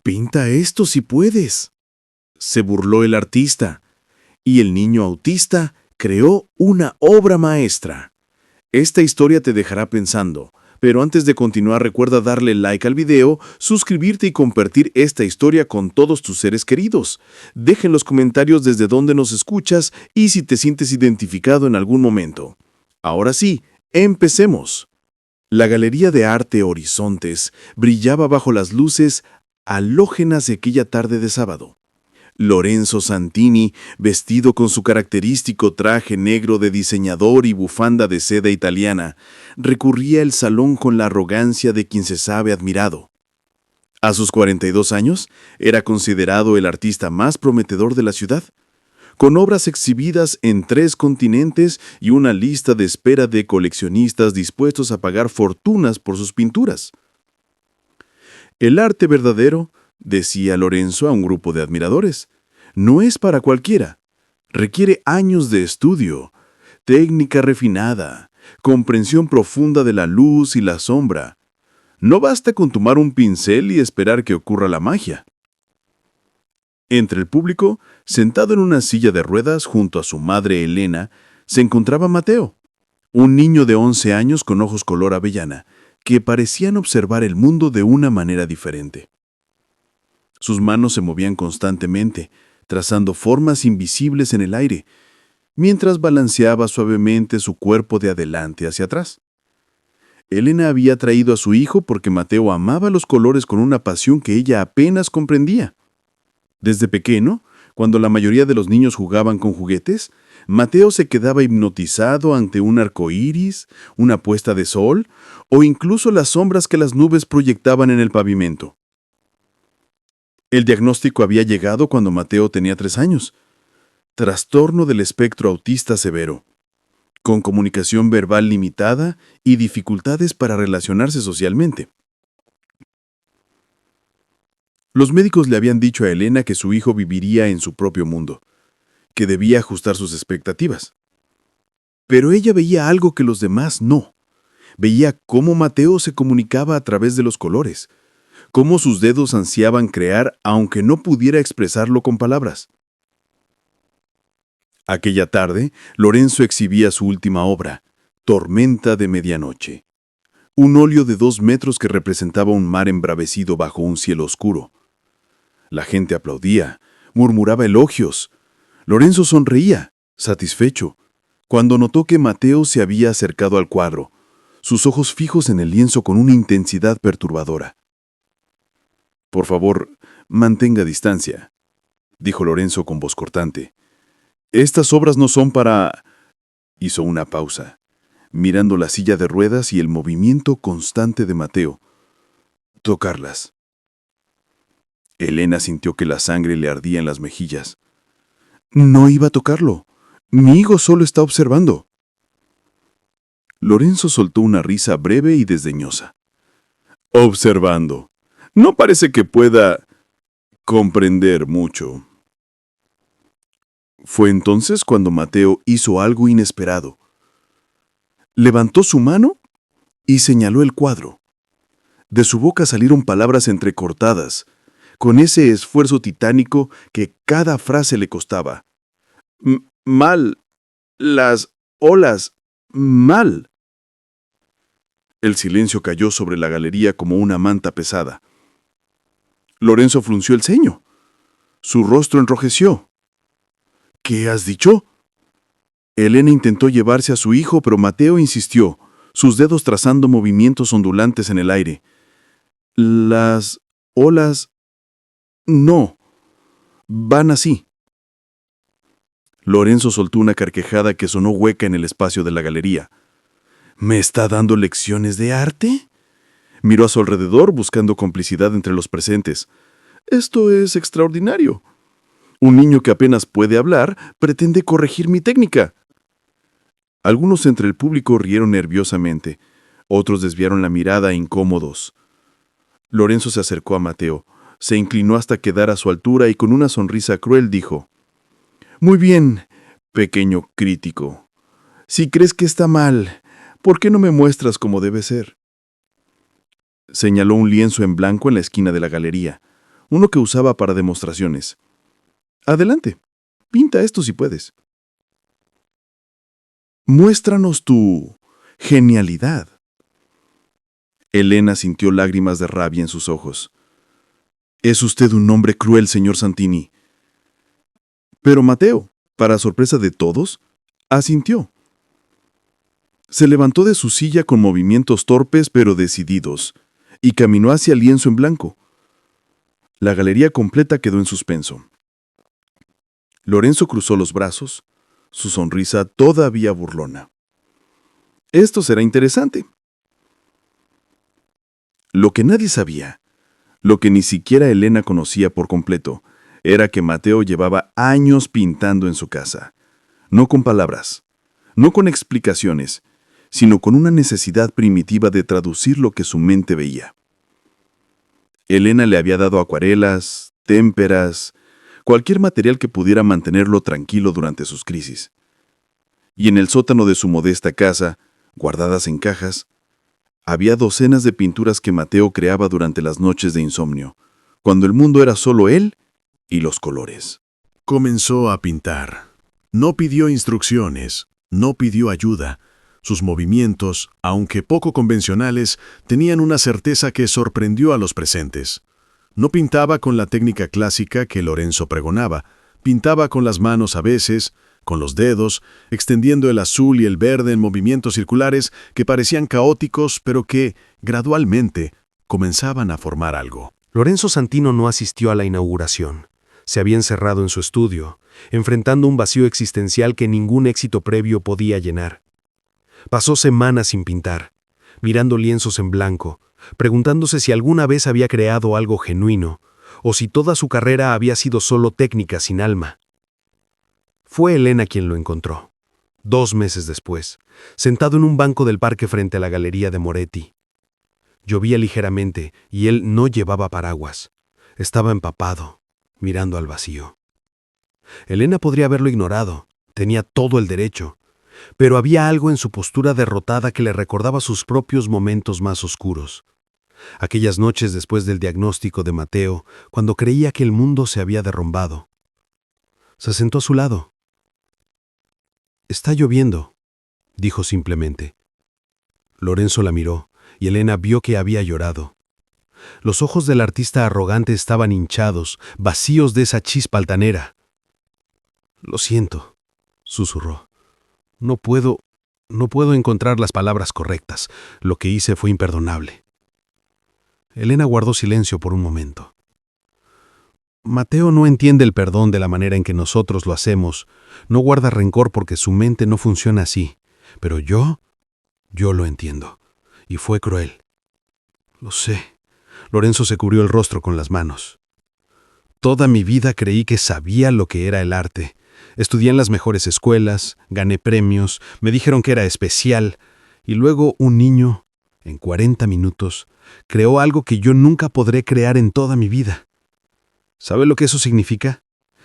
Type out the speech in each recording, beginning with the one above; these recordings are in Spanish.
Pinta esto si puedes. Se burló el artista, y el niño autista creó una obra maestra. Esta historia te dejará pensando, pero antes de continuar recuerda darle like al video, suscribirte y compartir esta historia con todos tus seres queridos. Deja en los comentarios desde dónde nos escuchas y si te sientes identificado en algún momento. Ahora sí, empecemos. La Galería de Arte Horizontes brillaba bajo las luces halógenas de aquella tarde de sábado. Lorenzo Santini, vestido con su característico traje negro de diseñador y bufanda de seda italiana, recurría al salón con la arrogancia de quien se sabe admirado. A sus 42 años, era considerado el artista más prometedor de la ciudad, con obras exhibidas en 3 continentes y una lista de espera de coleccionistas dispuestos a pagar fortunas por sus pinturas. El arte verdadero, decía Lorenzo a un grupo de admiradores, no es para cualquiera. Requiere años de estudio, técnica refinada, comprensión profunda de la luz y la sombra. No basta con tomar un pincel y esperar que ocurra la magia. Entre el público, sentado en una silla de ruedas junto a su madre Elena, se encontraba Mateo, un niño de 11 años con ojos color avellana, que parecían observar el mundo de una manera diferente. Sus manos se movían constantemente, trazando formas invisibles en el aire, mientras balanceaba suavemente su cuerpo de adelante hacia atrás. Elena había traído a su hijo porque Mateo amaba los colores con una pasión que ella apenas comprendía. Desde pequeño, cuando la mayoría de los niños jugaban con juguetes, Mateo se quedaba hipnotizado ante un arco iris, una puesta de sol o incluso las sombras que las nubes proyectaban en el pavimento. El diagnóstico había llegado cuando Mateo tenía 3 años. Trastorno del espectro autista severo, con comunicación verbal limitada y dificultades para relacionarse socialmente. Los médicos le habían dicho a Elena que su hijo viviría en su propio mundo, que debía ajustar sus expectativas. Pero ella veía algo que los demás no. Veía cómo Mateo se comunicaba a través de los colores, cómo sus dedos ansiaban crear aunque no pudiera expresarlo con palabras. Aquella tarde, Lorenzo exhibía su última obra, Tormenta de Medianoche. Un óleo de 2 metros que representaba un mar embravecido bajo un cielo oscuro. La gente aplaudía, murmuraba elogios. Lorenzo sonreía, satisfecho, cuando notó que Mateo se había acercado al cuadro, sus ojos fijos en el lienzo con una intensidad perturbadora. «Por favor, mantenga distancia», dijo Lorenzo con voz cortante. «Estas obras no son para...» Hizo una pausa, mirando la silla de ruedas y el movimiento constante de Mateo. «Tocarlas». Elena sintió que la sangre le ardía en las mejillas. «No iba a tocarlo. Mi hijo solo está observando». Lorenzo soltó una risa breve y desdeñosa. «Observando. No parece que pueda comprender mucho». Fue entonces cuando Mateo hizo algo inesperado. Levantó su mano y señaló el cuadro. De su boca salieron palabras entrecortadas, con ese esfuerzo titánico que cada frase le costaba. «Mal. Las olas. Mal». El silencio cayó sobre la galería como una manta pesada. Lorenzo frunció el ceño. Su rostro enrojeció. «¿Qué has dicho?» Elena intentó llevarse a su hijo, pero Mateo insistió, sus dedos trazando movimientos ondulantes en el aire. «Las olas... no. Van así». Lorenzo soltó una carcajada que sonó hueca en el espacio de la galería. «¿Me está dando lecciones de arte?» Miró a su alrededor buscando complicidad entre los presentes. «Esto es extraordinario. Un niño que apenas puede hablar pretende corregir mi técnica». Algunos entre el público rieron nerviosamente. Otros desviaron la mirada incómodos. Lorenzo se acercó a Mateo, se inclinó hasta quedar a su altura y con una sonrisa cruel dijo: «Muy bien, pequeño crítico. Si crees que está mal, ¿por qué no me muestras cómo debe ser?». Señaló un lienzo en blanco en la esquina de la galería, uno que usaba para demostraciones. Adelante, pinta esto si puedes. Muéstranos tu genialidad. Elena sintió lágrimas de rabia en sus ojos. Es usted un hombre cruel, señor Santini. Pero Mateo, para sorpresa de todos, asintió. Se levantó de su silla con movimientos torpes pero decididos y caminó hacia el lienzo en blanco. La galería completa quedó en suspenso. Lorenzo cruzó los brazos, su sonrisa todavía burlona. Esto será interesante. Lo que nadie sabía, lo que ni siquiera Elena conocía por completo, era que Mateo llevaba años pintando en su casa. No con palabras, no con explicaciones, sino con una necesidad primitiva de traducir lo que su mente veía. Elena le había dado acuarelas, témperas, cualquier material que pudiera mantenerlo tranquilo durante sus crisis. Y en el sótano de su modesta casa, guardadas en cajas, había docenas de pinturas que Mateo creaba durante las noches de insomnio, cuando el mundo era solo él y los colores. Comenzó a pintar. No pidió instrucciones, no pidió ayuda. Sus movimientos, aunque poco convencionales, tenían una certeza que sorprendió a los presentes. No pintaba con la técnica clásica que Lorenzo pregonaba, pintaba con las manos a veces, con los dedos, extendiendo el azul y el verde en movimientos circulares que parecían caóticos, pero que, gradualmente, comenzaban a formar algo. Lorenzo Santino no asistió a la inauguración. Se había encerrado en su estudio, enfrentando un vacío existencial que ningún éxito previo podía llenar. Pasó semanas sin pintar, mirando lienzos en blanco, preguntándose si alguna vez había creado algo genuino, o si toda su carrera había sido solo técnica sin alma. Fue Elena quien lo encontró, 2 meses después, sentado en un banco del parque frente a la galería de Moretti. Llovía ligeramente y él no llevaba paraguas. Estaba empapado, mirando al vacío. Elena podría haberlo ignorado, tenía todo el derecho, pero había algo en su postura derrotada que le recordaba sus propios momentos más oscuros. Aquellas noches después del diagnóstico de Mateo, cuando creía que el mundo se había derrumbado. Se sentó a su lado. «Está lloviendo», dijo simplemente. Lorenzo la miró, y Elena vio que había llorado. Los ojos del artista arrogante estaban hinchados, vacíos de esa chispa altanera. «Lo siento», susurró. No puedo encontrar las palabras correctas. Lo que hice fue imperdonable». Elena guardó silencio por un momento. Mateo no entiende el perdón de la manera en que nosotros lo hacemos. No guarda rencor porque su mente no funciona así. Pero yo lo entiendo. Y fue cruel. Lo sé. Lorenzo se cubrió el rostro con las manos. Toda mi vida creí que sabía lo que era el arte. Estudié en las mejores escuelas, gané premios, me dijeron que era especial, y luego un niño, en 40 minutos, creó algo que yo nunca podré crear en toda mi vida. ¿Sabe lo que eso significa?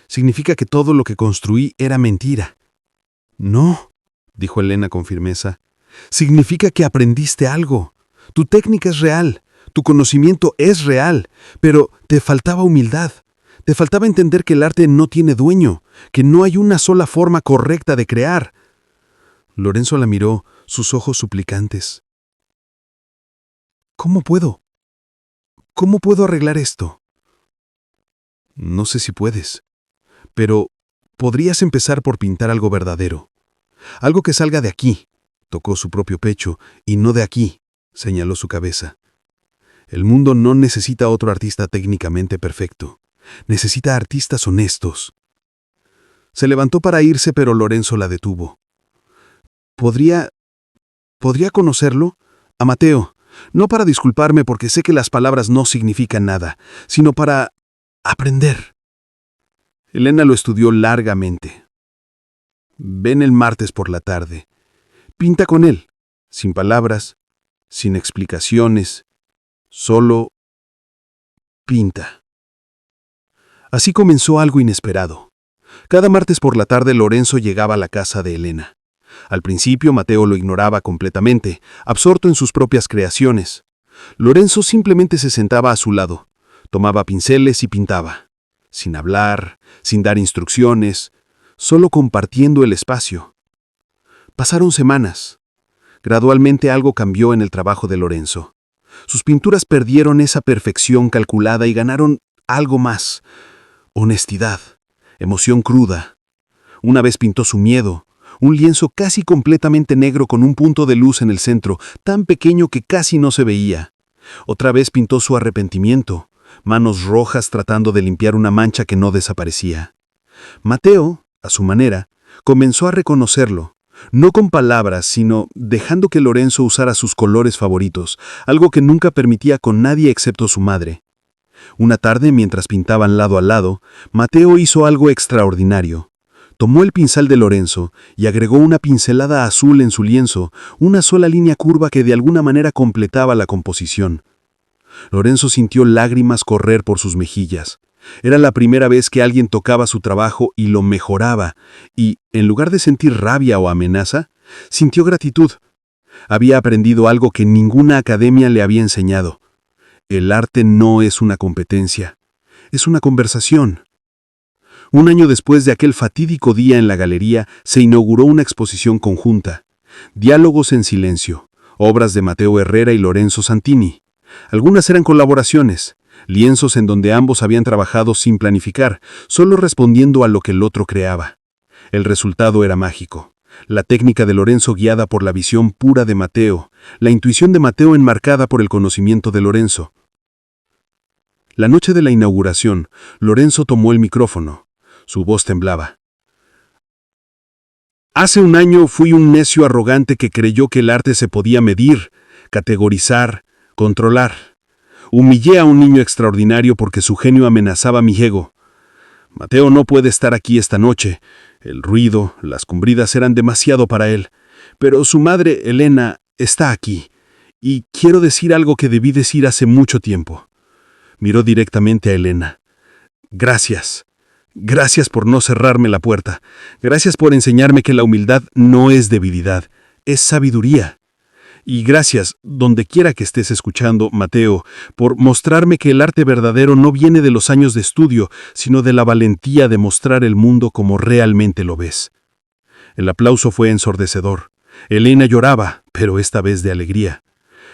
Significa que todo lo que construí era mentira. No, dijo Elena con firmeza. Significa que aprendiste algo. Tu técnica es real, tu conocimiento es real, pero te faltaba humildad. Te faltaba entender que el arte no tiene dueño, que no hay una sola forma correcta de crear. Lorenzo la miró, sus ojos suplicantes. ¿Cómo puedo arreglar esto? No sé si puedes, pero podrías empezar por pintar algo verdadero. Algo que salga de aquí. Tocó su propio pecho, y no de aquí, señaló su cabeza. El mundo no necesita otro artista técnicamente perfecto. Necesita artistas honestos. Se levantó para irse, pero Lorenzo la detuvo. ¿Podría conocerlo? A Mateo. No para disculparme porque sé que las palabras no significan nada, sino para aprender. Elena lo estudió largamente. Ven el martes por la tarde. Pinta con él, sin palabras, sin explicaciones, solo pinta. Así comenzó algo inesperado. Cada martes por la tarde Lorenzo llegaba a la casa de Elena. Al principio Mateo lo ignoraba completamente, absorto en sus propias creaciones. Lorenzo simplemente se sentaba a su lado, Tomaba pinceles y pintaba, sin hablar, sin dar instrucciones, solo compartiendo el espacio. Pasaron semanas. Gradualmente algo cambió en el trabajo de Lorenzo. Sus pinturas perdieron esa perfección calculada y ganaron algo más: honestidad, emoción cruda. Una vez pintó su miedo, un lienzo casi completamente negro con un punto de luz en el centro, tan pequeño que casi no se veía. Otra vez pintó su arrepentimiento, manos rojas tratando de limpiar una mancha que no desaparecía. Mateo, a su manera, comenzó a reconocerlo, no con palabras, sino dejando que Lorenzo usara sus colores favoritos, algo que nunca permitía con nadie excepto su madre. Una tarde, mientras pintaban lado a lado, Mateo hizo algo extraordinario. Tomó el pincel de Lorenzo y agregó una pincelada azul en su lienzo, una sola línea curva que de alguna manera completaba la composición. Lorenzo sintió lágrimas correr por sus mejillas. Era la primera vez que alguien tocaba su trabajo y lo mejoraba, y, en lugar de sentir rabia o amenaza, sintió gratitud. Había aprendido algo que ninguna academia le había enseñado. El arte no es una competencia, es una conversación. Un año después de aquel fatídico día en la galería, se inauguró una exposición conjunta. Diálogos en silencio, obras de Mateo Herrera y Lorenzo Santini. Algunas eran colaboraciones, lienzos en donde ambos habían trabajado sin planificar, solo respondiendo a lo que el otro creaba. El resultado era mágico. La técnica de Lorenzo guiada por la visión pura de Mateo, la intuición de Mateo enmarcada por el conocimiento de Lorenzo. La noche de la inauguración, Lorenzo tomó el micrófono. Su voz temblaba. Hace un año fui un necio arrogante que creyó que el arte se podía medir, categorizar, controlar. Humillé a un niño extraordinario porque su genio amenazaba mi ego. Mateo no puede estar aquí esta noche. El ruido, las cumbridas eran demasiado para él. Pero su madre, Elena, está aquí. Y quiero decir algo que debí decir hace mucho tiempo. Miró directamente a Elena. Gracias. Gracias por no cerrarme la puerta. Gracias por enseñarme que la humildad no es debilidad, es sabiduría. Y gracias, donde quiera que estés escuchando, Mateo, por mostrarme que el arte verdadero no viene de los años de estudio, sino de la valentía de mostrar el mundo como realmente lo ves. El aplauso fue ensordecedor. Elena lloraba, pero esta vez de alegría.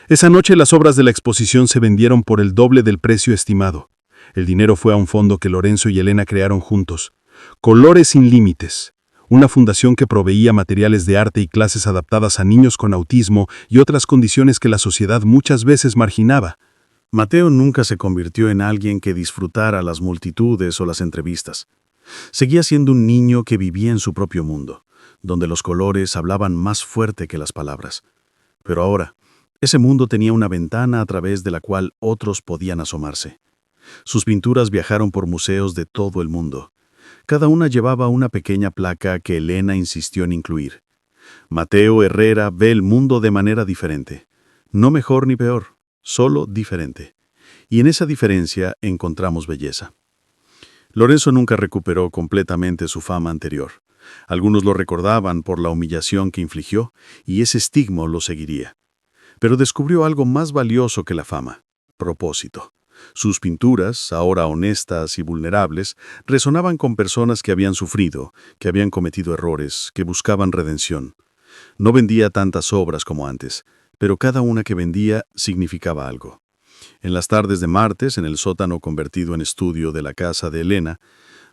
Esa noche las obras de la exposición se vendieron por el doble del precio estimado. El dinero fue a un fondo que Lorenzo y Elena crearon juntos. Colores sin límites. Una fundación que proveía materiales de arte y clases adaptadas a niños con autismo y otras condiciones que la sociedad muchas veces marginaba. Mateo nunca se convirtió en alguien que disfrutara las multitudes o las entrevistas. Seguía siendo un niño que vivía en su propio mundo, donde los colores hablaban más fuerte que las palabras. Pero ahora, ese mundo tenía una ventana a través de la cual otros podían asomarse. Sus pinturas viajaron por museos de todo el mundo. Cada una llevaba una pequeña placa que Elena insistió en incluir. Mateo Herrera ve el mundo de manera diferente. No mejor ni peor, solo diferente. Y en esa diferencia encontramos belleza. Lorenzo nunca recuperó completamente su fama anterior. Algunos lo recordaban por la humillación que infligió, y ese estigma lo seguiría. Pero descubrió algo más valioso que la fama: propósito. Sus pinturas, ahora honestas y vulnerables, resonaban con personas que habían sufrido, que habían cometido errores, que buscaban redención. No vendía tantas obras como antes, pero cada una que vendía significaba algo. En las tardes de martes, en el sótano convertido en estudio de la casa de Elena,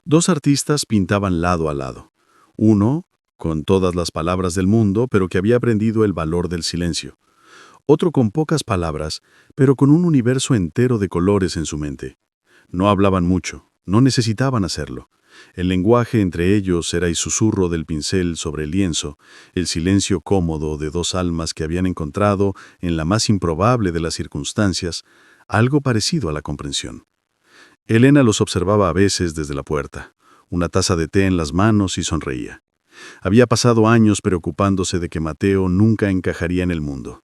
dos artistas pintaban lado a lado. Uno, con todas las palabras del mundo, pero que había aprendido el valor del silencio. Otro con pocas palabras, pero con un universo entero de colores en su mente. No hablaban mucho, no necesitaban hacerlo. El lenguaje entre ellos era el susurro del pincel sobre el lienzo, el silencio cómodo de dos almas que habían encontrado, en la más improbable de las circunstancias, algo parecido a la comprensión. Elena los observaba a veces desde la puerta, una taza de té en las manos, y sonreía. Había pasado años preocupándose de que Mateo nunca encajaría en el mundo.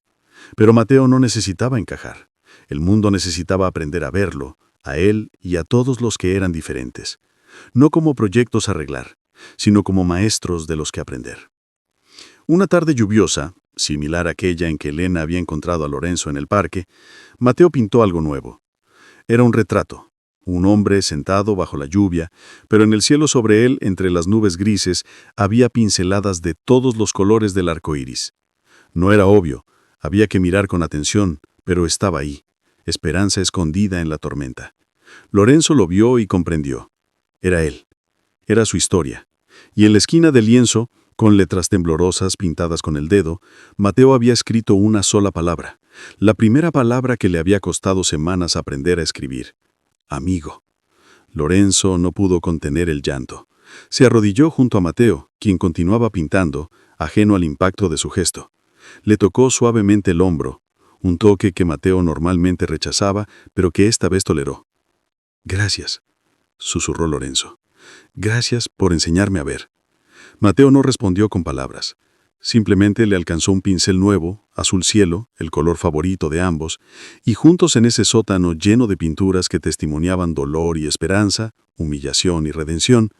Pero Mateo no necesitaba encajar. El mundo necesitaba aprender a verlo, a él y a todos los que eran diferentes. No como proyectos a arreglar, sino como maestros de los que aprender. Una tarde lluviosa, similar a aquella en que Elena había encontrado a Lorenzo en el parque, Mateo pintó algo nuevo. Era un retrato, Un hombre sentado bajo la lluvia, pero en el cielo sobre él, entre las nubes grises, había pinceladas de todos los colores del arco iris. No era obvio, había que mirar con atención, pero estaba ahí, esperanza escondida en la tormenta. Lorenzo lo vio y comprendió. Era él. Era su historia. Y en la esquina del lienzo, con letras temblorosas pintadas con el dedo, Mateo había escrito una sola palabra, la primera palabra que le había costado semanas aprender a escribir. Amigo. Lorenzo no pudo contener el llanto. Se arrodilló junto a Mateo, quien continuaba pintando, ajeno al impacto de su gesto. Le tocó suavemente el hombro, un toque que Mateo normalmente rechazaba, pero que esta vez toleró. «Gracias», susurró Lorenzo. «Gracias por enseñarme a ver». Mateo no respondió con palabras. Simplemente le alcanzó un pincel nuevo, azul cielo, el color favorito de ambos, y juntos en ese sótano lleno de pinturas que testimoniaban dolor y esperanza, humillación y redención,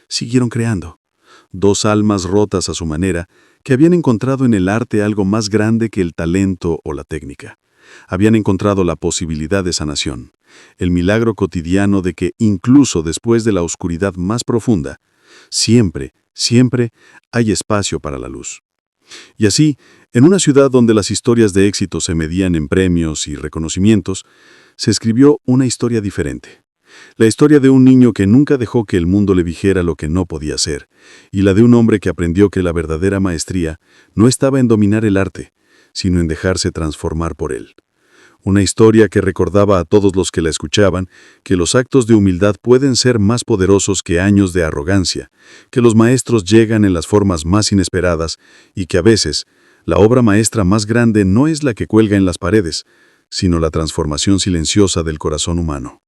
siguieron creando. Dos almas rotas a su manera, que habían encontrado en el arte algo más grande que el talento o la técnica. Habían encontrado la posibilidad de sanación, el milagro cotidiano de que, incluso después de la oscuridad más profunda, siempre hay espacio para la luz. Y así, en una ciudad donde las historias de éxito se medían en premios y reconocimientos, se escribió una historia diferente. La historia de un niño que nunca dejó que el mundo le dijera lo que no podía hacer, y la de un hombre que aprendió que la verdadera maestría no estaba en dominar el arte, sino en dejarse transformar por él. Una historia que recordaba a todos los que la escuchaban que los actos de humildad pueden ser más poderosos que años de arrogancia, que los maestros llegan en las formas más inesperadas y que a veces la obra maestra más grande no es la que cuelga en las paredes, sino la transformación silenciosa del corazón humano.